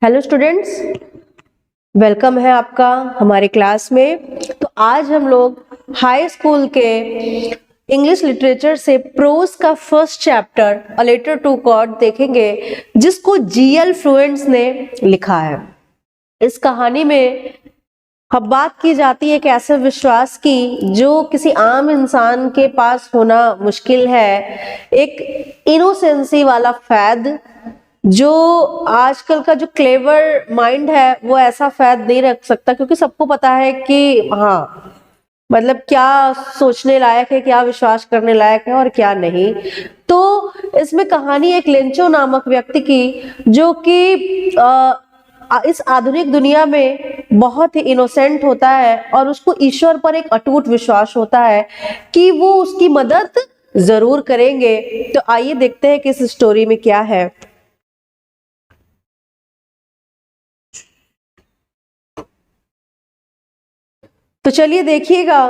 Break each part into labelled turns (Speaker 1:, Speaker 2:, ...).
Speaker 1: Hello students, welcome है आपका हमारे क्लास में। तो आज हम लोग हाई स्कूल के इंग्लिश लिटरेचर से प्रोज का first chapter a letter to God देखेंगे, जिसको जीएल फ्लुएंट्स ने लिखा है। इस कहानी में अब बात की जाती है एक ऐसे विश्वास की जो किसी आम इंसान के पास होना मुश्किल है, एक इनोसेंसी वाला फैद जो आजकल का जो क्लेवर माइंड है वो ऐसा फैद नहीं रख सकता, क्योंकि सबको पता है कि हाँ मतलब क्या सोचने लायक है, क्या विश्वास करने लायक है और क्या नहीं। तो इसमें कहानी एक लेंचो नामक व्यक्ति की, जो कि इस आधुनिक दुनिया में बहुत ही इनोसेंट होता है और उसको ईश्वर पर एक अटूट विश्वास होता है कि वो उसकी मदद जरूर करेंगे। तो आइए देखते हैं कि इस स्टोरी में क्या है। तो चलिए देखिएगा।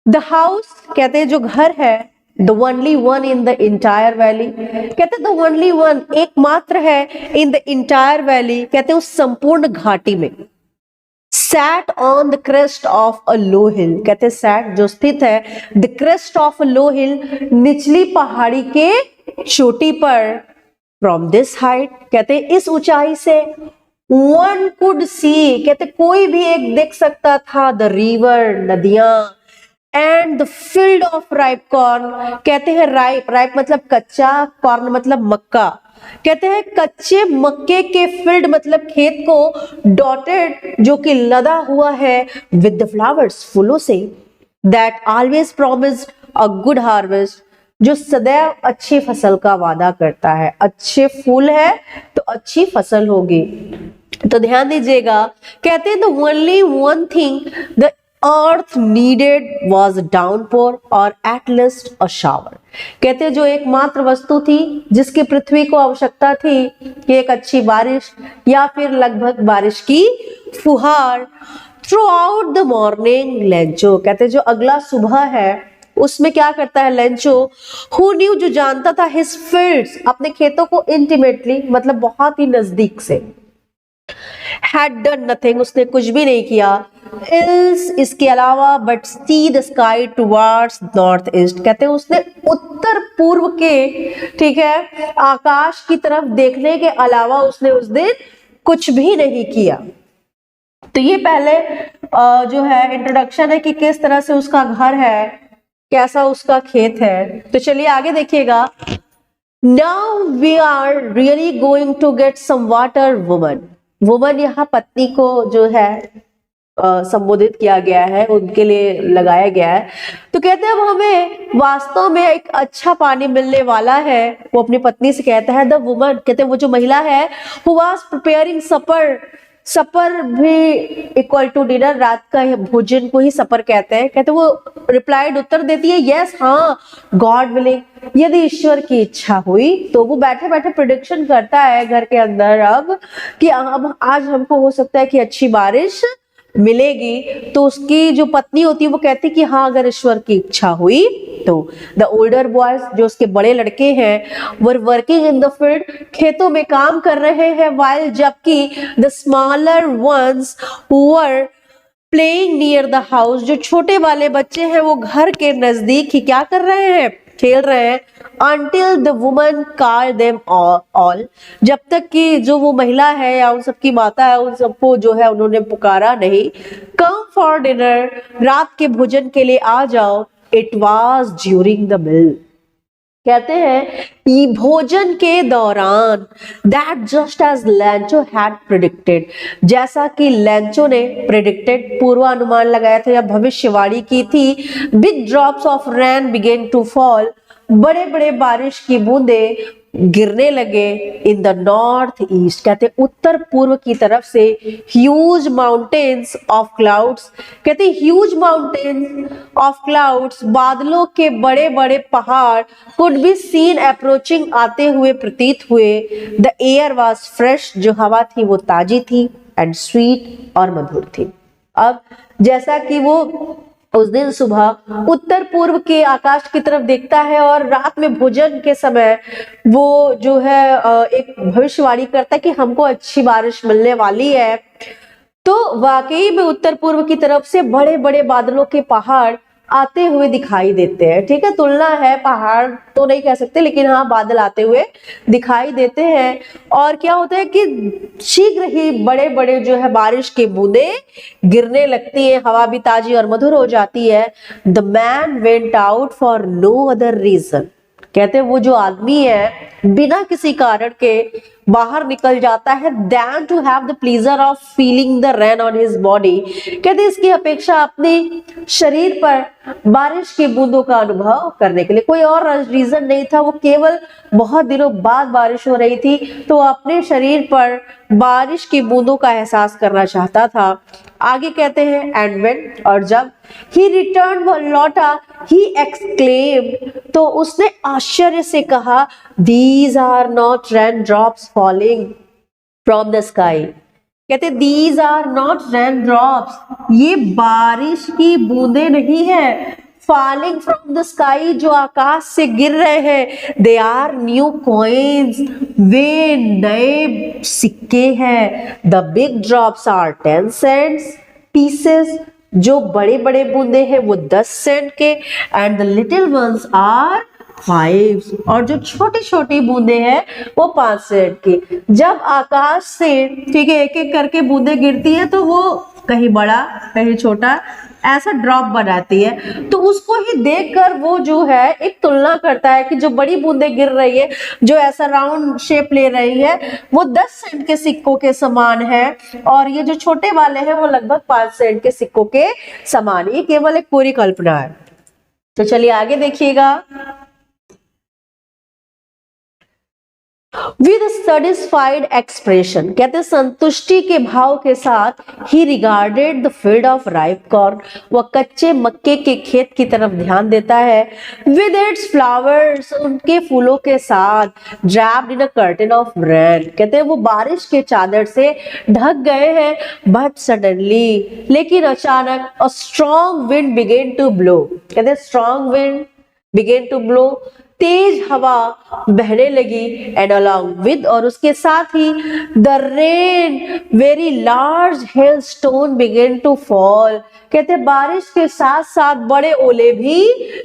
Speaker 1: द हाउस कहते हैं जो घर है, the only one in the entire valley, कहते द ओनली वन एकमात्र है इन द इंटायर वैली, कहते उस संपूर्ण घाटी में। Sat on the crest of a low hill, कहते सैट जो स्थित है the crest of a low hill, निचली पहाड़ी के चोटी पर। फ्रॉम दिस हाइट, कहते इस ऊंचाई से वन कुड सी, कहते कोई भी एक देख सकता था द रिवर नदियां, and the field of ripe corn, कहते हैं राइप, राइप मतलब कच्चा, कॉर्न मतलब मक्का, कहते हैं कच्चे मक्के के फील्ड मतलब खेत को, डॉटेड जो कि लदा हुआ है विद द फ्लावर्स, फूलों से, that always promised a good harvest, जो सदैव अच्छी फसल का वादा करता है। अच्छे फूल है तो अच्छी फसल होगी। तो ध्यान दीजिएगा, कहते हैं the only one thing the earth needed was downpour और एट लीस्ट अ शावर, कहते हैं जो एकमात्र वस्तु थी जिसकी पृथ्वी को आवश्यकता थी कि एक अच्छी बारिश या फिर लगभग बारिश की फुहार। Through out the morning Lencho, कहते जो अगला सुबह है उसमें क्या करता है लेंचो, हु न्यू जो जानता था हिज फील्ड्स अपने खेतों को इंटीमेटली मतलब बहुत ही नजदीक से, had done nothing उसने कुछ भी नहीं किया, else इसके अलावा but see the sky towards north east, कहते हैं उसने उत्तर पूर्व के, ठीक है, आकाश की तरफ देखने के अलावा उसने उस दिन कुछ भी नहीं किया। तो ये पहले जो है इंट्रोडक्शन है कि किस तरह से उसका घर है, कैसा उसका खेत है। तो चलिए आगे देखिएगा। Now we are really going to get some water woman, woman यहाँ पत्नी को जो है संबोधित किया गया है, उनके लिए लगाया गया है। तो कहते हैं अब हमें वास्तव में एक अच्छा पानी मिलने वाला है। वो अपनी पत्नी से कहता है, द वुमन, कहते हैं वो जो महिला है, हु वाज प्रिपेयरिंग सपर, सपर भी इक्वल टू डिनर, रात का भोजन को ही सपर कहते हैं। कहते वो रिप्लाइड उत्तर देती है, यस हाँ, गॉड विलिंग, यदि ईश्वर की इच्छा हुई। तो वो बैठे बैठे प्रिडिक्शन करता है घर के अंदर अब कि अब आज हमको हो सकता है कि अच्छी बारिश मिलेगी। तो उसकी जो पत्नी होती है वो कहती कि हाँ अगर ईश्वर की इच्छा हुई तो। द ओल्डर बॉयज जो उसके बड़े लड़के हैं, were working in the field, खेतों में काम कर रहे हैं, वाइल जबकि the smaller ones were playing near the house, जो छोटे वाले बच्चे हैं वो घर के नजदीक ही क्या कर रहे हैं, खेल रहे हैं। Until the woman called them all, जब तक कि जो वो महिला है या उन सबकी माता है उन सबको जो है उन्होंने पुकारा नहीं। Come for dinner, रात के भोजन के लिए आ जाओ। It was during the meal, कहते हैं ये भोजन के दौरान, that just as Lencho had predicted, जैसा कि लैंचो ने प्रिडिक्टेड पूर्वानुमान लगाया था या भविष्यवाणी की थी। Big drops of rain began to fall, बड़े बड़े बारिश की बूंदे गिरने लगे। इन द नॉर्थ ईस्ट, कहते उत्तर पूर्व की तरफ से। ह्यूज माउंटेन्स ऑफ क्लाउड्स, कहते ह्यूज माउंटेन्स ऑफ क्लाउड्स, बादलों के बड़े बड़े पहाड़, कुड बी सीन अप्रोचिंग, आते हुए प्रतीत हुए। द एयर वॉज फ्रेश, जो हवा थी वो ताजी थी, एंड स्वीट और मधुर थी। अब जैसा कि वो उस दिन सुबह उत्तर पूर्व के आकाश की तरफ देखता है और रात में भोजन के समय वो जो है एक भविष्यवाणी करता है कि हमको अच्छी बारिश मिलने वाली है। तो वाकई में उत्तर पूर्व की तरफ से बड़े बड़े बादलों के पहाड़ आते हुए दिखाई देते हैं। ठीक है, तुलना है, पहाड़ तो नहीं कह सकते, लेकिन हाँ बादल आते हुए दिखाई देते हैं। और क्या होता है कि शीघ्र ही बड़े बड़े जो है बारिश की बूंदे गिरने लगती है, हवा भी ताजी और मधुर हो जाती है। The man went out for no other reason, कहते हैं वो जो आदमी है बिना किसी कारण के बाहर निकल जाता है, then to have the pleasure of feeling the rain on his body, कहते हैं इसकी अपेक्षा अपने शरीर पर बारिश की बूंदों का अनुभव करने के लिए। कोई और रीजन नहीं था, वो केवल बहुत दिनों बाद बारिश हो रही थी तो अपने शरीर पर बारिश की बूंदों का एहसास करना चाहता था। आगे कहते हैं एंड व्हेन, और जब ही रिटर्न, वह लौटा, ही एक्सक्लेम्ड, तो उसने आश्चर्य से कहा, these are not rain drops falling from the sky, कहते these are not rain drops, ये बारिश की बूंदे नहीं है, फॉलिंग फ्रॉम द स्काई, जो आकाश से गिर रहे हैं, दे आर न्यू कॉइन्स, वे नए सिक्के हैं, the big drops are 10 cents pieces, जो बड़े बड़े बूंदे हैं वो 10 सेंट के, and the little ones are 5, और जो छोटी छोटी बूंदे हैं वो 5 सेंट की। जब आकाश से ठीक है एक एक करके बूंदे गिरती है तो वो कहीं बड़ा कहीं छोटा ऐसा ड्रॉप बनाती है, तो उसको ही देखकर वो जो है एक तुलना करता है कि जो बड़ी बूंदे गिर रही है, जो ऐसा राउंड शेप ले रही है, वो 10 सेंट के सिक्कों के समान है, और ये जो छोटे वाले हैं वो लगभग 5 सेंट के सिक्कों के समान। ये केवल एक पूरी कल्पना है। तो चलिए आगे देखिएगा। विद सेटिस्फाइड एक्सप्रेशन, कहते संतुष्टि के भाव के साथ, ही regarded the field of ripe corn, वह कच्चे मक्के के खेत की तरफ ध्यान देता है, विद इट्स फ्लावर्स, उनके फूलों के साथ, draped in a curtain of rain, कहते हैं वो बारिश के चादर से ढक गए हैं, बट सडनली, लेकिन अचानक, a strong wind began to blow, कहते हैं strong wind began to blow, तेज हवा बहने लगी, एंड अलॉन्ग विद, और उसके साथ ही, the rain, very large hail stone began to fall, कहते हैं बारिश के साथ साथ बड़े ओले भी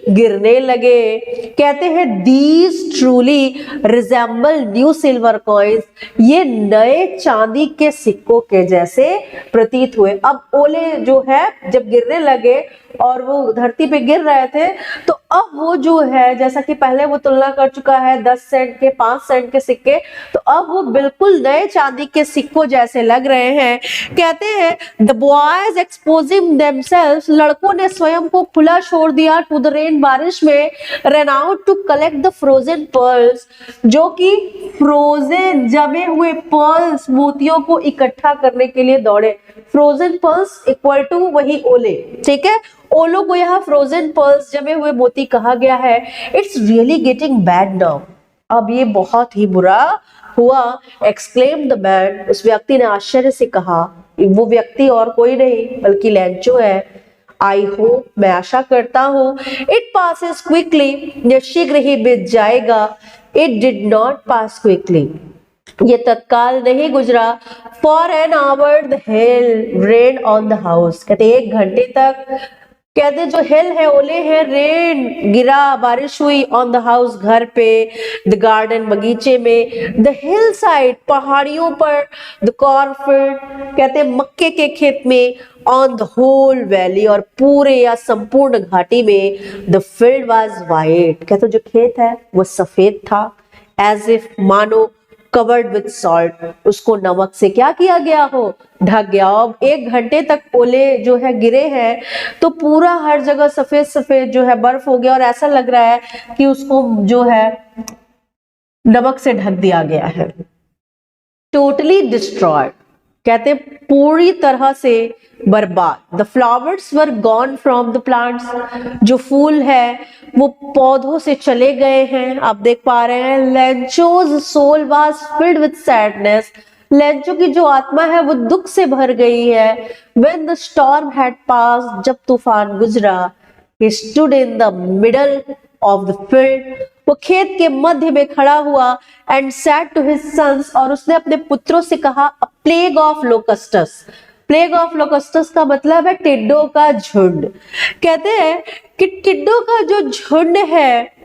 Speaker 1: गिरने लगे। कहते हैं these truly resemble new silver coins, ये नए चांदी के सिक्कों के जैसे प्रतीत हुए। अब ओले जो है जब गिरने लगे और वो धरती पे गिर रहे थे, तो अब वो जो है जैसा कि पहले वो तुलना कर चुका है 10 सेंट के 5 सेंट के सिक्के, तो अब वो बिल्कुल नए चांदी के सिक्कों जैसे लग रहे हैं। कहते हैं द बॉयज एक्सपोजिंग देमसेल्व्स, लड़कों ने स्वयं को खुला छोड़ दिया, टू द रेन, बारिश में, run out to collect the frozen pearls, जो कि फ्रोजन जमे हुए पर्ल्स, मोतियों को इकट्ठा करने के लिए दौड़े। फ्रोजन पर्ल्स इक्वल टू वही ओले, ठीक है, ओलो को यहाँ फ्रोजन पर्ल्स जमे हुए मोती कहा गया है। It's really getting bad now, अब ये बहुत ही बुरा हुआ। एक्सक्लेम द मैन, उस व्यक्ति ने आश्चर्य से कहा, वो व्यक्ति और कोई नहीं बल्कि लैंचो है। आई होप, मैं आशा करता हूँ, इट पासेस क्विकली, ये शीघ्र ही बीत जाएगा। It did not pass quickly, ये तत्काल नहीं गुजरा। For an hour the hell rain on the house, कहते 1 घंटे तक, कहते जो हेल है, ओले हैं, रेन गिरा, बारिश हुई, ऑन द हाउस, घर पे, द गार्डन, बगीचे में, द हिल साइड, पहाड़ियों पर, द कॉर्नफील्ड, कहते मक्के के खेत में, ऑन द होल वैली, और पूरे या संपूर्ण घाटी में, द फील्ड वाज वाइट, कहते जो खेत है वो सफेद था, एज इफ, मानो, कवर्ड विद सॉल्ट, उसको नमक से क्या किया गया हो, ढक गया। अब 1 घंटे तक ओले जो है गिरे हैं, तो पूरा हर जगह सफेद सफेद जो है बर्फ हो गया, और ऐसा लग रहा है कि उसको जो है नमक से ढक दिया गया है। टोटली डिस्ट्रॉयड, कहते पूरी तरह से बर्बाद। The flowers were gone from the plants, जो फूल है वो पौधों से चले गए हैं, आप देख पा रहे हैं। Lencho's soul was filled with sadness, Lencho की जो आत्मा है वो दुख से भर गई है। When the storm had passed, जब तूफान गुजरा, he stood in the middle of the field, वो खेत के मध्य में खड़ा हुआ, and said to his sons, और उसने अपने पुत्रों से कहा, a plague of locusts, plague of locusts का मतलब है टिड्डों का झुंड। कहते हैं कि टिड्डों का जो झुंड है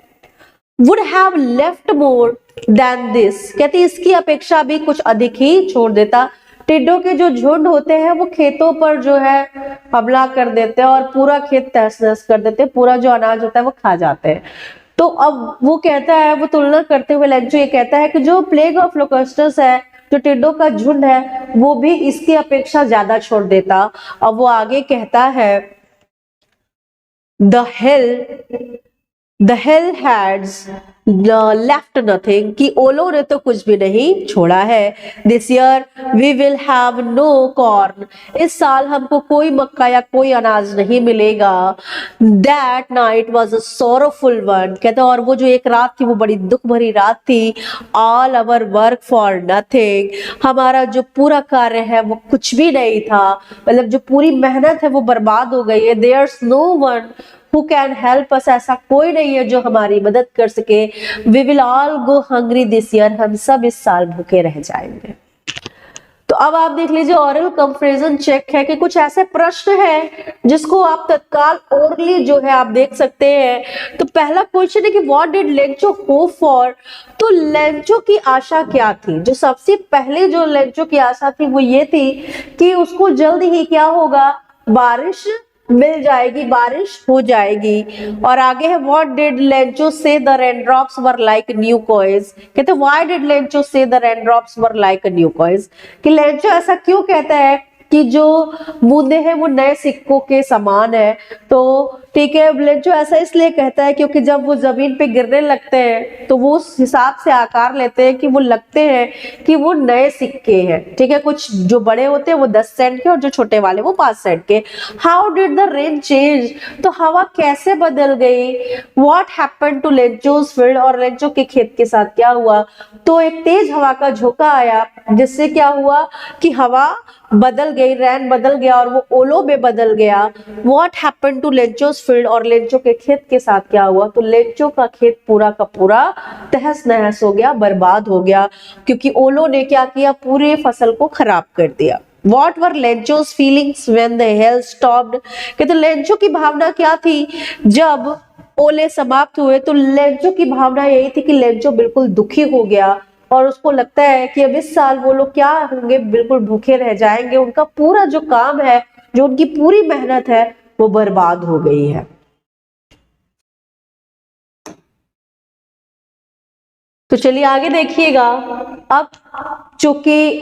Speaker 1: would have left more than this, कहते इसकी अपेक्षा भी कुछ अधिक ही छोड़ देता। टिड्डों के जो झुंड होते हैं वो खेतों पर जो है हमला कर देते हैं और पूरा खेत तहस नहस कर देते हैं, पूरा जो अनाज होता है वो खा जाते हैं। तो अब वो कहता है, वो तुलना करते हुए लेंचो ये कहता है कि जो प्लेग ऑफ लोकस्टस है, जो टिड्डों का झुंड है, वो भी इसकी अपेक्षा ज्यादा छोड़ देता। अब वो आगे कहता है The hell has left nothing, कि ओलों ने तो कुछ भी नहीं छोड़ा है। This year we will have no corn, इस साल हमको कोई मक्का या कोई अनाज नहीं मिलेगा। That night was a sorrowful one, कहते और वो जो एक रात थी वो बड़ी दुख भरी रात थी। All our work for nothing, हमारा जो पूरा कार्य है वो कुछ भी नहीं था, मतलब जो पूरी मेहनत है वो बर्बाद हो गई है। There's no one who can help us, ऐसा कोई नहीं है जो हमारी मदद कर सके। We will all go hungry this year, हम सब इस साल भूखे रह जाएंगे। तो अब आप देख लीजिए ओरल कंपैरिजन चेक है कि कुछ ऐसे प्रश्न है जिसको आप तत्काल ओरली जो है आप देख सकते हैं। तो पहला क्वेश्चन है कि what did Lencho hope for, तो लेंचो की आशा क्या थी? जो सबसे पहले जो लेंचो की आशा थी वो ये थी कि उसको जल्द ही क्या होगा, बारिश मिल जाएगी, बारिश हो जाएगी। और आगे है व्हाट डिड लेंचो से the raindrops were like new coins, कहते व्हाई डिड लेंचो से the raindrops were like new coins, कि लेंचो ऐसा क्यों कहता है कि जो बूंदे हैं वो नए सिक्कों के समान है। तो ठीक है, लेंचो ऐसा इसलिए कहता है क्योंकि जब वो जमीन पे गिरने लगते हैं तो वो उस हिसाब से आकार लेते हैं कि वो लगते हैं कि वो नए सिक्के हैं। ठीक है, कुछ जो बड़े होते हैं वो 10 सेंट के और जो छोटे वाले वो 5 सेंट के। How did the rain change, तो हवा कैसे बदल गई। व्हाट हैपेंड टू लेंचोस फील्ड, और लेंचो के खेत के साथ क्या हुआ। तो एक तेज हवा का झोंका आया जिससे क्या हुआ कि हवा बदल गई, रैन बदल गया और वो ओलो में बदल गया। व्हाट हैपेंड टू लेंचोस फील्ड, और लेंचो के खेत के साथ क्या हुआ, तो लेंचो का खेत पूरा का पूरा तहस नहस हो गया, बर्बाद हो गया, क्योंकि ओलो ने क्या किया, पूरे फसल को खराब कर दिया। What were Lencho's feelings when the hail stopped, कहते लेंचो की भावना क्या थी जब ओले समाप्त हुए। तो लेंचो की भावना यही थी कि लेंचो बिल्कुल दुखी हो गया और उसको लगता है कि अब इस साल वो लोग क्या होंगे, बिल्कुल भूखे रह जाएंगे, उनका पूरा जो काम है, जो उनकी पूरी मेहनत है वो बर्बाद हो गई है। तो चलिए आगे देखिएगा। अब चूंकि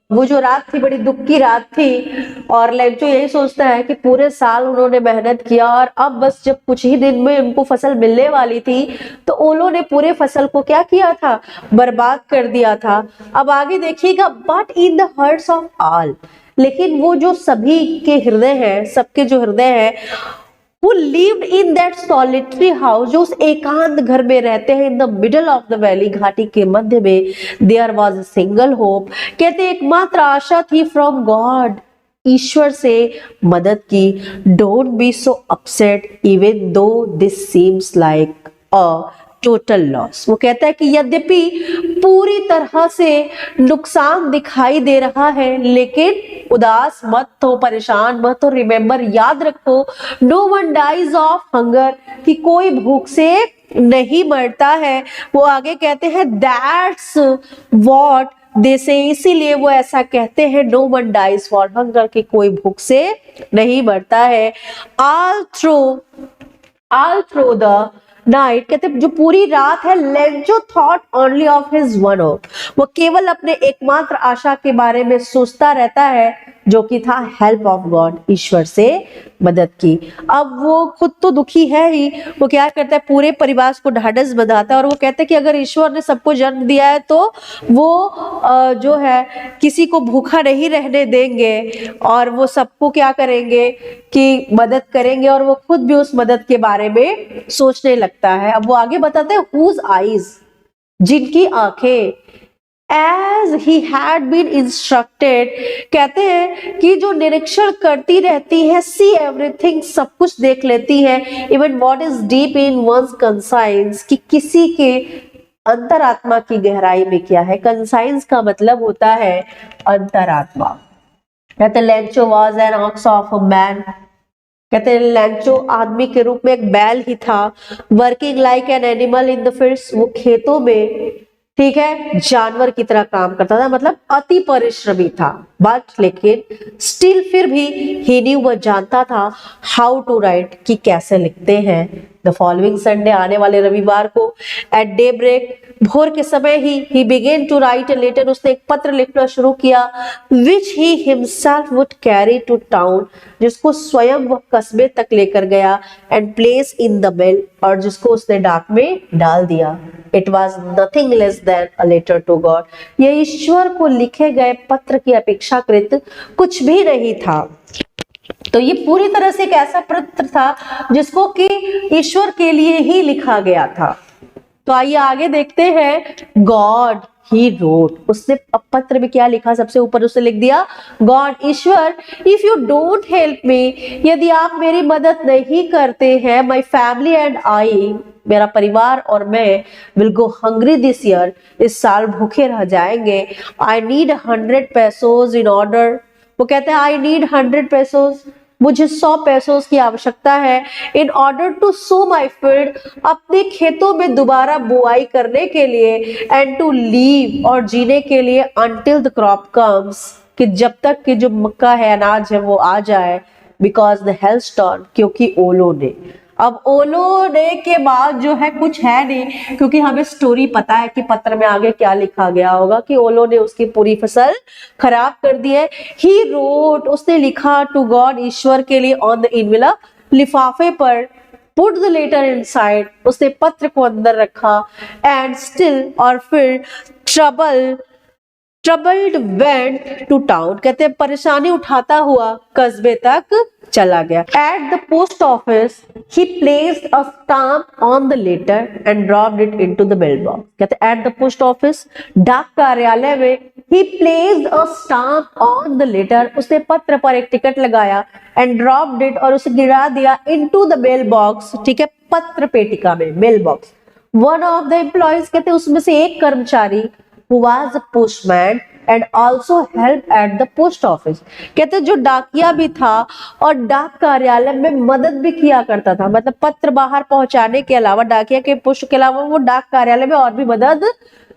Speaker 1: वो जो रात थी बड़ी दुख की रात थी और लेंचो यही सोचता है कि पूरे साल उन्होंने मेहनत किया और अब बस जब कुछ ही दिन में उनको फसल मिलने वाली थी तो ओलो ने पूरे फसल को क्या किया था, बर्बाद कर दिया था। अब आगे देखिएगा, but in the hearts of all, लेकिन वो जो सभी के हृदय हैं, सबके जो हृदय हैं, who lived in that solitary house, जो उस एकांत घर में रहते हैं, in the middle of the valley, घाटी के मध्य में, there was a single hope, कहते एकमात्र आशा थी from God, ईश्वर से मदद की। Don't be so upset even though this seems like a total loss, वो कहता है कि यद्यपि पूरी तरह से नुकसान दिखाई दे रहा है लेकिन उदास मत हो, परेशान मत हो। रिमेंबर, याद रखो, no one dies of hunger, कि कोई भूख से नहीं मरता है। वो आगे कहते हैं दैट्स व्हाट दे से, इसीलिए वो ऐसा कहते हैं, no one dies for hunger, कि कोई भूख से नहीं मरता है। ऑल थ्रू द नाइट, कहते जो पूरी रात है, Lencho thought only of his one hope, वो केवल अपने एकमात्र आशा के बारे में सोचता रहता है जो कि था हेल्प ऑफ गॉड, ईश्वर से मदद की। अब वो खुद तो दुखी है ही, वो क्या करता है, पूरे परिवार को ढाढ़स बंधाता है और वो कहता है कि अगर ईश्वर ने सबको जन्म दिया है तो वो जो है किसी को भूखा नहीं रहने देंगे और वो सबको क्या करेंगे कि मदद करेंगे, और वो खुद भी उस मदद के बारे में सोचने लगता है। अब वो आगे बताते हैं हुज आईज, जिनकी आंखें as he had been instructed, कहते हैं कि जो निरीक्षण करती रहती है, सी एवरीथिंग, सब कुछ देख लेती है, even what is deep in one's conscience, कि किसी के अंतरात्मा की गहराई में क्या है। कंसाइंस का मतलब होता है अंतरात्मा। कहते Lencho was an ox of a man, कहते हैं लैंचो आदमी के रूप में एक बैल ही था, working like an animal in the fields, वो खेतों में, ठीक है, जानवर की तरह काम करता था, मतलब अति परिश्रमी था। बट लेकिन स्टिल फिर भी ही न्यू, वह जानता था, हाउ टू राइट, कि कैसे लिखते हैं। द फॉलोइंग संडे, आने वाले रविवार को, एट डे ब्रेक, भोर के समय ही began to write a letter, उसने एक पत्र लिखना शुरू किया, which he himself would carry to town, जिसको स्वयं वह कस्बे तक लेकर गया, and place in the mail, और जिसको उसने डाक में डाल दिया। It was nothing less than a letter to God, यह ईश्वर को लिखे गए पत्र की अपेक्षाकृत कुछ भी नहीं था। तो ये पूरी तरह से एक ऐसा पत्र था जिसको कि ईश्वर के लिए ही लिखा गया था। तो आइए आगे देखते हैं। गॉड ही रोट, उसने पत्र में क्या लिखा, सबसे ऊपर उसने लिख दिया, God, Ishwar, if you don't help me, यदि आप मेरी मदद नहीं करते हैं, माई फैमिली एंड आई, मेरा परिवार और मैं, will go hungry this year, इस साल भूखे रह जाएंगे। I need 100 pesos in order, वो कहते हैं आई नीड 100 pesos, मुझे 100 पैसों की आवश्यकता है, in order to sow my field, अपने खेतों में दोबारा बुआई करने के लिए, एंड टू लीव, और जीने के लिए, अंटिल द क्रॉप कम्स, कि जब तक कि जो मक्का है, अनाज है, वो आ जाए, बिकॉज द हेल्स्टॉर्म, क्योंकि ओलो ने, अब ओलो ने के बाद जो है कुछ है नहीं, क्योंकि हमें स्टोरी पता है कि पत्र में आगे क्या लिखा गया होगा, कि ओलो ने उसकी पूरी फसल खराब कर दी है। ही रोट, उसने लिखा, टू गॉड, ईश्वर के लिए, ऑन द इनवेलप, लिफाफे पर, पुट द लेटर इनसाइड, उसने पत्र को अंदर रखा, एंड स्टिल, और फिर, ट्रबल्ड वेंट टू टाउन, कहते हैं परेशानी उठाता हुआ कस्बे तक चला गया। At the post office he placed a stamp on the letter and dropped it into the mail box, कहते हैं एट द पोस्ट ऑफिस, डाक कार्यालय में, he placed a stamp on the letter, उसने पत्र पर एक टिकट लगाया, एंड ड्रॉप्ड इट, और उसे गिरा दिया, इनटू द मेल बॉक्स, ठीक है, पत्र पेटिका में, mail box. One of the employees, कहते हैं उसमें से एक कर्मचारी, who was a postman and also helped at the post office, कहते जो डाकिया भी था और डाक कार्यालय में मदद भी किया करता था, मतलब पत्र बाहर पहुंचाने के अलावा, डाकिया के पुष्प के अलावा वो डाक कार्यालय में और भी मदद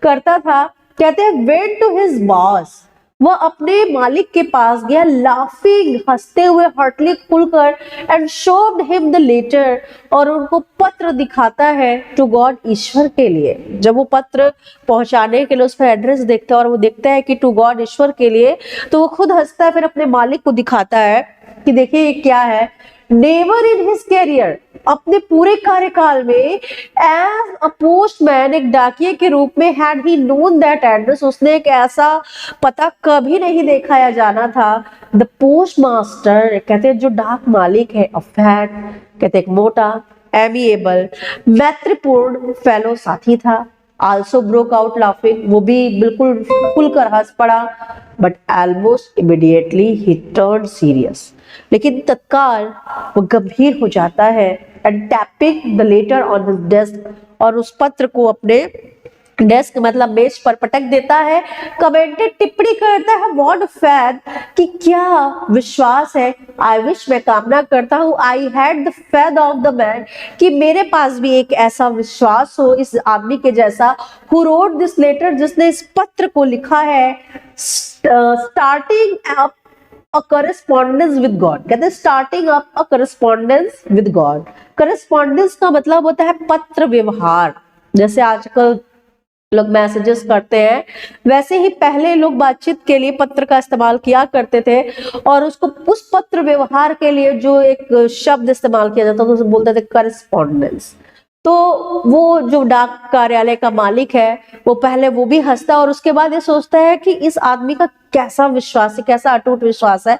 Speaker 1: करता था। कहते हैं went to his boss, वह अपने मालिक के पास गया, लाफिंग, हंसते हुए, हर्टली, खुलकर, and showed him the letter, और उनको पत्र दिखाता है, टू गॉड, ईश्वर के लिए। जब वो पत्र पहुंचाने के लिए उस पर एड्रेस देखता है और वो देखता है कि टू गॉड, ईश्वर के लिए, तो वो खुद हंसता है, फिर अपने मालिक को दिखाता है कि देखिए ये क्या है। नेवर इन हिज कैरियर, अपने पूरे कार्यकाल में, एज अ पोस्टमैन, एक डाकिये के रूप में, had he known that address, उसने एक ऐसा पता कभी नहीं देखा जाना था। द पोस्ट मास्टर, कहते हैं जो डाक मालिक है, अ फैट, कहते एक मोटा, एमिएबल, मैत्रीपूर्ण फेलो साथी था। आल्सो ब्रोक आउट लाफिंग, वो भी बिल्कुल खुलकर हंस पड़ा। But almost immediately he turn serious, लेकिन तत्काल वो गंभीर हो जाता है, and tapping the later on his desk, और उस पत्र को अपने डेस्क, मतलब मेज पर पटक देता है। कमेंटेड, टिप्पणी करता है, व्हाट फैथ, कि क्या विश्वास है, आई विश, मैं कामना करता हूँ, I had the faith of the man, कि मेरे पास भी एक ऐसा विश्वास हो इस आदमी के जैसा, हु रोट दिस लेटर, जिसने इस पत्र को लिखा है, starting up a correspondence with God, कहते हैं starting up a correspondence with God. Correspondence का मतलब होता है पत्र व्यवहार, जैसे आजकल लोग मैसेजेस करते हैं, वैसे ही पहले लोग बातचीत के लिए पत्र का इस्तेमाल किया करते थे, और उसको उस पत्र व्यवहार के लिए जो एक शब्द इस्तेमाल किया जाता था उसे बोलते थे करस्पॉन्डेंस। तो वो जो डाक कार्यालय का मालिक है, वो पहले वो भी हंसता है, और उसके बाद ये सोचता है कि इस आदमी का कैसा विश्वास है, कैसा अटूट विश्वास है,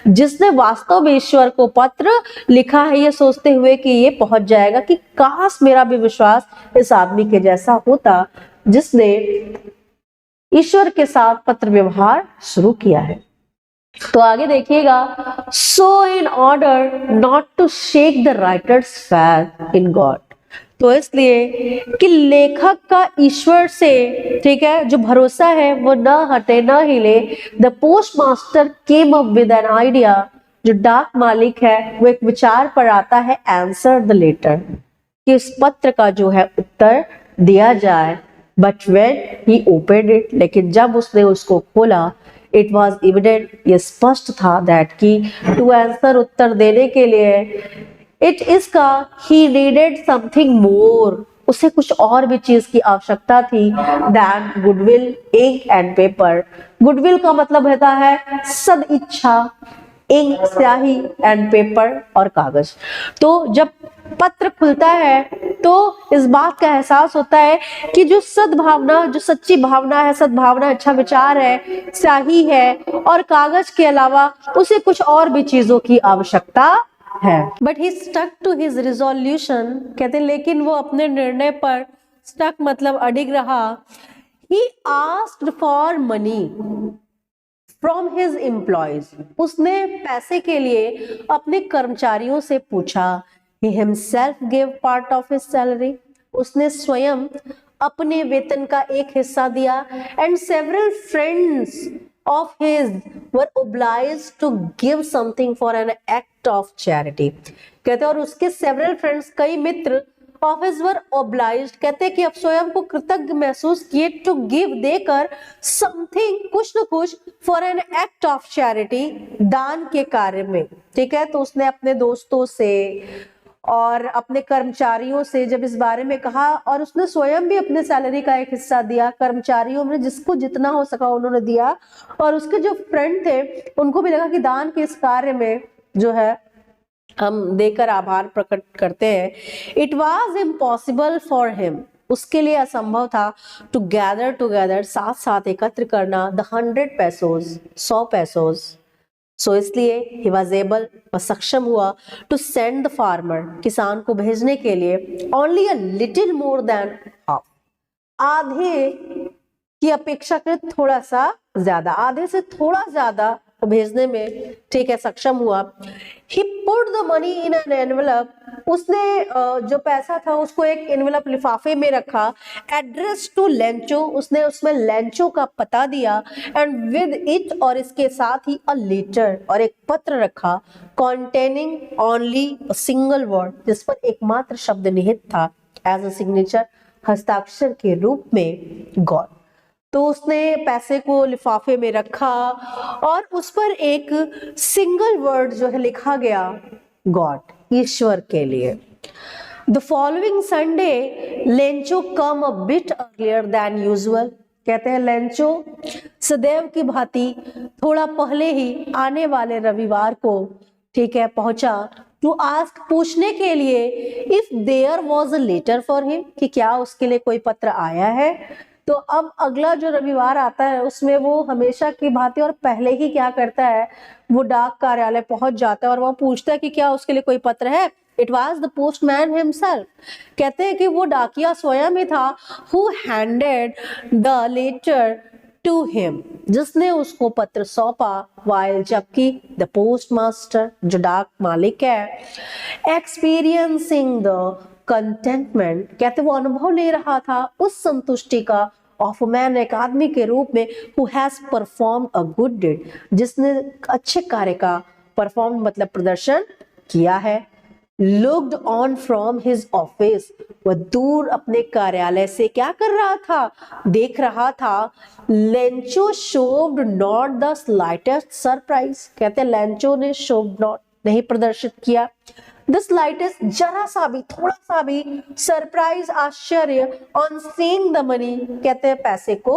Speaker 1: जिसने वास्तव में ईश्वर को पत्र लिखा है, ये सोचते हुए कि ये पहुंच जाएगा, कि काश मेरा भी विश्वास इस आदमी के जैसा होता, जिसने ईश्वर के साथ पत्र व्यवहार शुरू किया है। तो आगे देखिएगा, so in order not to shake the writer's faith in God, तो इसलिए कि लेखक का ईश्वर से, ठीक है, जो भरोसा है वो न हटे न हिले, the post master came up with an idea, जो डाक मालिक है वो एक विचार पर आता है, आंसर द लेटर, कि इस पत्र का जो है उत्तर दिया जाए। But when he opened it, लेकिन जब उसने उसको खोला, इट वॉज इविडेंट, ये स्पष्ट था, दैट की टू आंसर, उत्तर देने के लिए, इट इसका ही नीडेड समथिंग मोर, उसे कुछ और भी चीज की आवश्यकता थी, than goodwill, ink and paper. Goodwill का मतलब होता है सद इच्छा, इंक स्याही, एंड पेपर और कागज। तो जब पत्र खुलता है तो इस बात का एहसास होता है कि जो सद्भावना, जो सच्ची भावना है, सद्भावना, अच्छा विचार है, स्याही है और कागज के अलावा उसे कुछ और भी चीजों की आवश्यकता है। But he stuck to his resolution, कहते लेकिन वो अपने निर्णय पर स्टक मतलब अडिग रहा। He asked for money from his employees, उसने पैसे के लिए अपने कर्मचारियों से पूछा। He himself give part of his salary, उसने स्वयं अपने वेतन का एक हिस्सा दिया। And several friends of his were obliged to give something for an act of charity, कहते और उसके several friends, कई मित्र, of his were obliged, कहते कि अब स्वयं को कृतज्ञ महसूस किए, to give, देकर, something, कुछ न कुछ, for an act of charity, दान के कार्य में, ठीक है। तो उसने अपने दोस्तों से और अपने कर्मचारियों से जब इस बारे में कहा, और उसने स्वयं भी अपने सैलरी का एक हिस्सा दिया, कर्मचारियों में जिसको जितना हो सका उन्होंने दिया, और उसके जो फ्रेंड थे उनको भी लगा कि दान के इस कार्य में जो है हम देकर आभार प्रकट करते हैं। It was impossible for him, उसके लिए असंभव था, टू गैदर टूगेदर, साथ साथ एकत्र करना, द 100 पैसोज, 100 पैसोज। सो इसलिए ही वॉज एबल, वह सक्षम हुआ, टू सेंड द फार्मर, किसान को भेजने के लिए, only a little more than half, आधे की अपेक्षाकृत थोड़ा सा ज्यादा, आधे से थोड़ा ज्यादा भेजने में, ठीक है, सक्षम हुआ। He put the money in an envelope, उसने जो पैसा था उसको एक एनवेलप, लिफाफे में रखा। एड्रेस टू लेंचो, उसने उसमें लेंचो का पता दिया। एंड विद इट, और इसके साथ ही, अ लेटर, और एक पत्र रखा, containing only a single word, जिस पर एकमात्र शब्द निहित था, एज अ सिग्नेचर, हस्ताक्षर के रूप में, गॉड। तो उसने पैसे को लिफाफे में रखा और उस पर एक सिंगल वर्ड जो है लिखा गया, गॉड, ईश्वर के लिए। The following Sunday Lencho come a bit earlier than usual, कहते हैं लेंचो सदैव की भांति थोड़ा पहले ही आने वाले रविवार को, ठीक है, पहुंचा। टू आस्क, पूछने के लिए, if there was a letter for him, कि क्या उसके लिए कोई पत्र आया है। तो अब अगला जो रविवार आता है उसमें वो हमेशा की भांति और पहले ही क्या करता है, वो डाक कार्यालय पहुंच जाता है और वह पूछता है कि क्या उसके लिए कोई पत्र है। It was the postman himself, कहते हैं कि वो डाकिया स्वयं ही था, who handed the letter to him, जिसने उसको पत्र सौंपा। वाइल, जबकि द पोस्ट मास्टर, जो डाक मालिक है, एक्सपीरियंसिंग द कंटेंटमेंट, कहते वो अनुभव ले रहा था उस संतुष्टि का, ऑफ मैन, एक आदमी के रूप में, who has perform a good deed, जिसने अच्छे कार्य का परफॉर्म मतलब प्रदर्शन किया है। Looked on from his office, वह दूर अपने कार्यालय से क्या कर रहा था, देख रहा था। Lencho showed not the slightest surprise, कहते लेंचो ने शोव्ड नॉट, नहीं प्रदर्शित किया, द स्लाइटेस्ट, जरा सा भी, थोड़ा सा भी सरप्राइज, आश्चर्य, ऑन सीइंग द मनी, कहते हैं पैसे को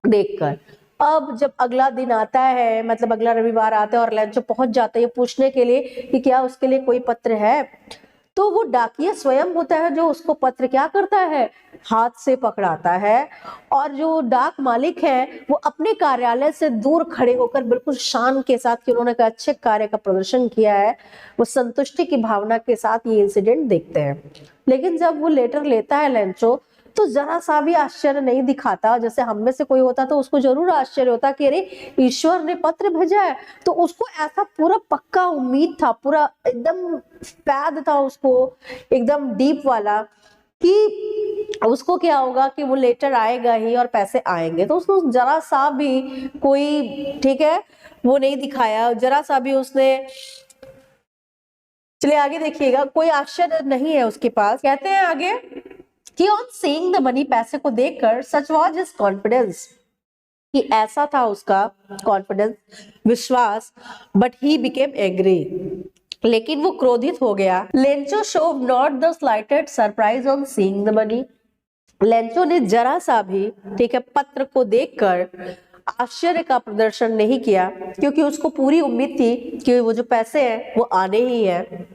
Speaker 1: देखकर। अब जब अगला दिन आता है, मतलब अगला रविवार आता है और लेंचो पहुंच जाता है पूछने के लिए कि क्या उसके लिए कोई पत्र है, तो वो डाकिया स्वयं होता है जो उसको पत्र क्या करता है, हाथ से पकड़ाता है। और जो डाक मालिक है वो अपने कार्यालय से दूर खड़े होकर बिल्कुल शान के साथ, कि उन्होंने का अच्छे कार्य का प्रदर्शन किया है, वो संतुष्टि की भावना के साथ ये इंसिडेंट देखते हैं। लेकिन जब वो लेटर लेता है लेंचो, तो जरा सा भी आश्चर्य नहीं दिखाता। जैसे हम में से कोई होता तो उसको जरूर आश्चर्य होता कि अरे ईश्वर ने पत्र भेजा है। तो उसको ऐसा पूरा पक्का उम्मीद था, पूरा एकदम पैद था उसको, एकदम डीप वाला, कि उसको क्या होगा कि वो लेटर आएगा ही और पैसे आएंगे। तो उसको जरा सा भी कोई, ठीक है, वो नहीं दिखाया, जरा सा भी उसने। चलिए आगे देखिएगा, कोई आश्चर्य नहीं है उसके पास। कहते हैं आगे कि ऑन सीइंग द मनी, पैसे को देखकर, सच वाज हिज कॉन्फिडेंस, कि ऐसा था उसका कॉन्फिडेंस, विश्वास, बट ही बिकेम एग्री, लेकिन वो क्रोधित हो गया। Lencho show not the slightest surprise on seeing the money, Lencho ने जरा सा भी, ठीक है, पत्र को देखकर आश्चर्य का प्रदर्शन नहीं किया, क्योंकि उसको पूरी उम्मीद थी कि वो जो पैसे हैं वो आने ही हैं।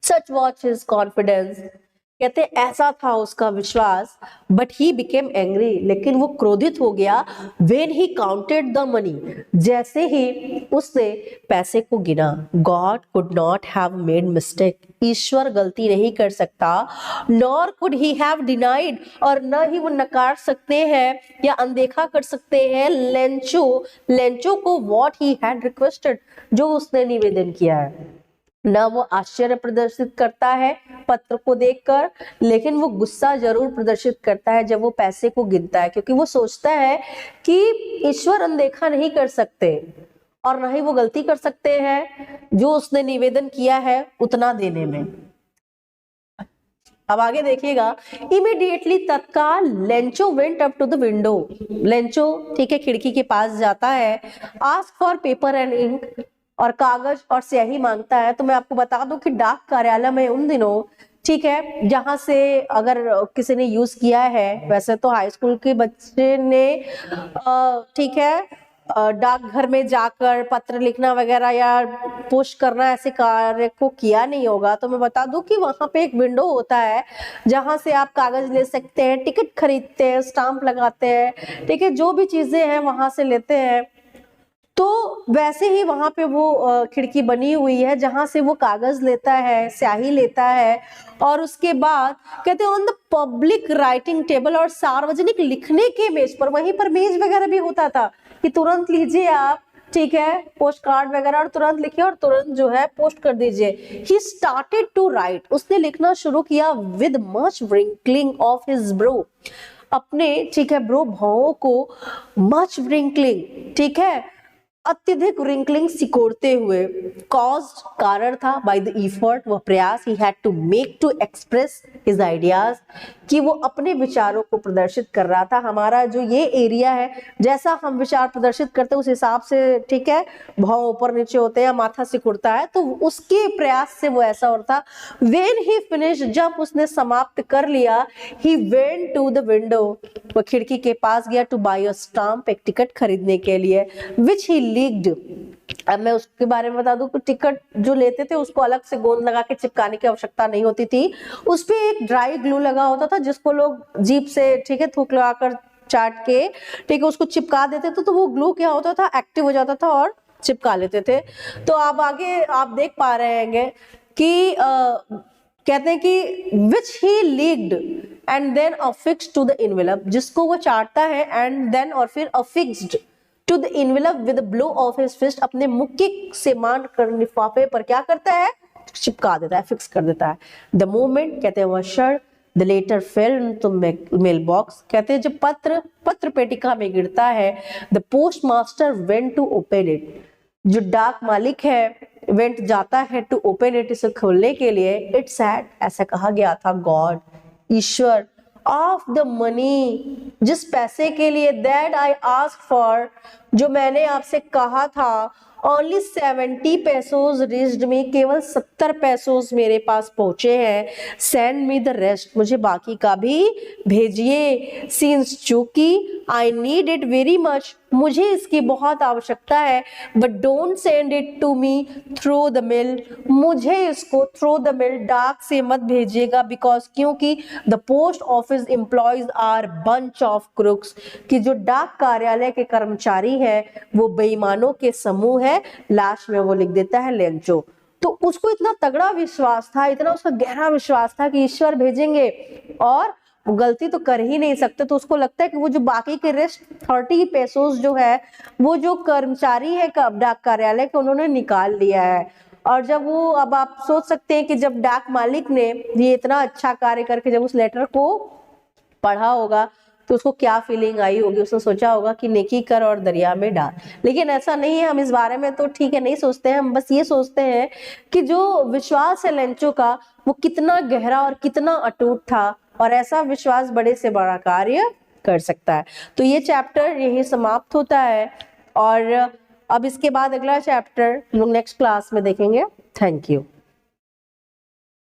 Speaker 1: सच वॉच हिज कॉन्फिडेंस, कहते ऐसा था उसका विश्वास, बट ही बिकेम एंग्री, लेकिन वो क्रोधित हो गया। When he counted the money, जैसे ही उसने पैसे को गिना। God could not have made mistake, ईश्वर गलती नहीं कर सकता। Nor could he have denied, और न ही वो नकार सकते हैं या अनदेखा कर सकते हैं लेंचो को व्हाट ही हैड रिक्वेस्टेड, जो उसने निवेदन किया है। न वो आश्चर्य प्रदर्शित करता है पत्र को देखकर, लेकिन वो गुस्सा जरूर प्रदर्शित करता है जब वो पैसे को गिनता है, क्योंकि वो सोचता है कि ईश्वर अनदेखा नहीं कर सकते और न ही वो गलती कर सकते हैं जो उसने निवेदन किया है उतना देने में। अब आगे देखिएगा, इमीडिएटली, तत्काल, Lencho went up to the window, Lencho, ठीक है, खिड़की के पास जाता है। Ask for paper and ink, और कागज और स्याही मांगता है। तो मैं आपको बता दूं कि डाक कार्यालय में उन दिनों, ठीक है, जहां से अगर किसी ने यूज किया है, वैसे तो हाई स्कूल के बच्चे ने, ठीक है, डाकघर में जाकर पत्र लिखना वगैरह या पोस्ट करना ऐसे कार्य को किया नहीं होगा। तो मैं बता दूं कि वहां पे एक विंडो होता है जहां से आप कागज ले सकते हैं, टिकट खरीदते हैं, स्टाम्प लगाते हैं, ठीक है, जो भी चीजें हैं वहां से लेते हैं। तो वैसे ही वहां पे वो खिड़की बनी हुई है जहां से वो कागज लेता है, स्याही लेता है, और उसके बाद कहते हैं on the public writing table, और सार्वजनिक लिखने के मेज पर, वहीं पर मेज वगैरह भी होता था कि तुरंत लीजिए आप, ठीक है, पोस्ट कार्ड वगैरह, और तुरंत लिखिए और तुरंत जो है पोस्ट कर दीजिए। ही स्टार्टेड टू राइट, उसने लिखना शुरू किया। With much wrinkling of his brow, अपने, ठीक है, ब्रो भावों को, मच व्रिंकलिंग, ठीक है, अत्यधिक रिंकलिंग सिकोड़ते हुए, कॉज्ड, कारण था, बाय द एफर्ट, वह प्रयास, he had to make to express his ideas, कि वो अपने विचारों को प्रदर्शित कर रहा था। हमारा जो ये एरिया है, जैसा हम विचार प्रदर्शित करते हैं उस हिसाब से, ठीक है, भाव ऊपर नीचे होते हैं, माथा सिकुड़ता है, तो उसके प्रयास से वो ऐसा होता। व्हेन ही फिनिश, जब उसने समाप्त कर लिया, he went to the window, वो खिड़की के पास गया, टू बाय अ स्टाम्प, एक टिकट खरीदने के लिए, विच ही लीक्ड। अब मैं उसके बारे में बता दूं कि टिकट जो लेते थे उसको अलग से गोंद लगा के चिपकाने की आवश्यकता नहीं होती थी, उस पे एक ड्राई ग्लू लगा होता था जिसको लोग जीप से, ठीक है, थूक लगाकर चाट के, ठीक है, उसको चिपका देते थे। तो वो ग्लू क्या होता था, एक्टिव हो जाता था और चिपका लेते थे। तो अब आगे आप देख पा रहे हैं कि कहते हैं कि which he licked and then affixed to the envelope, जिसको वो चाटता है, एंड देन, और फिर affixed to the envelope with blow of his fist, अपने मुक्के से मान कर लिफाफे पर क्या करता है, चिपका देता है, फिक्स कर देता है। द मोमेंट, कहते हैं, वह क्षण, the letter fell into mail box, कहते हैं जब पत्र पेटिका में गिरता है, the post master went to open it, जो डाक मालिक है वेंट जाता है टू ओपन इट, इसे खोलने के लिए। इट सैड, ऐसा कहा गया था, God, Ishwar, of the money, जिस पैसे के लिए, दैट आई आस्क फॉर, जो मैंने आपसे कहा था, ओनली 70 पैसोज रीच्ड मी, केवल 70 पैसोज मेरे पास पहुंचे हैं। सेंड मी द रेस्ट, मुझे बाकी का भी भेजिए। सिंस, चूंकि, I need it very much, मुझे इसकी बहुत आवश्यकता है, but don't send it to me through the mail, मुझे इसको थ्रू द मेल, डाक से मत भेजिएगा, बिकॉज, क्योंकि the post office employees are bunch of crooks, कि जो डाक कार्यालय के कर्मचारी हैं वो बेईमानों के समूह है। लास्ट में वो लिख देता है लेंचो। तो उसको इतना तगड़ा विश्वास था, इतना उसका गहरा विश्वास था कि ईश्वर भेजेंगे, और वो गलती तो कर ही नहीं सकते, तो उसको लगता है कि वो जो बाकी के रेस्ट 30 पेसोस जो है वो जो कर्मचारी है डाक कार्यालय के उन्होंने निकाल लिया है। और जब वो, अब आप सोच सकते हैं कि जब डाक मालिक ने ये इतना अच्छा कार्य करके जब उस लेटर को पढ़ा होगा तो उसको क्या फीलिंग आई होगी, उसने सोचा होगा कि नेकी कर और दरिया में डाल। लेकिन ऐसा नहीं है, हम इस बारे में तो ठीक है नहीं सोचते हैं, हम बस ये सोचते हैं कि जो विश्वास है लेंचो का वो कितना गहरा और कितना अटूट था, और ऐसा विश्वास बड़े से बड़ा कार्य कर सकता है। तो ये चैप्टर यही समाप्त होता है, और अब इसके बाद अगला चैप्टर हम लोग नेक्स्ट क्लास में देखेंगे। Thank you.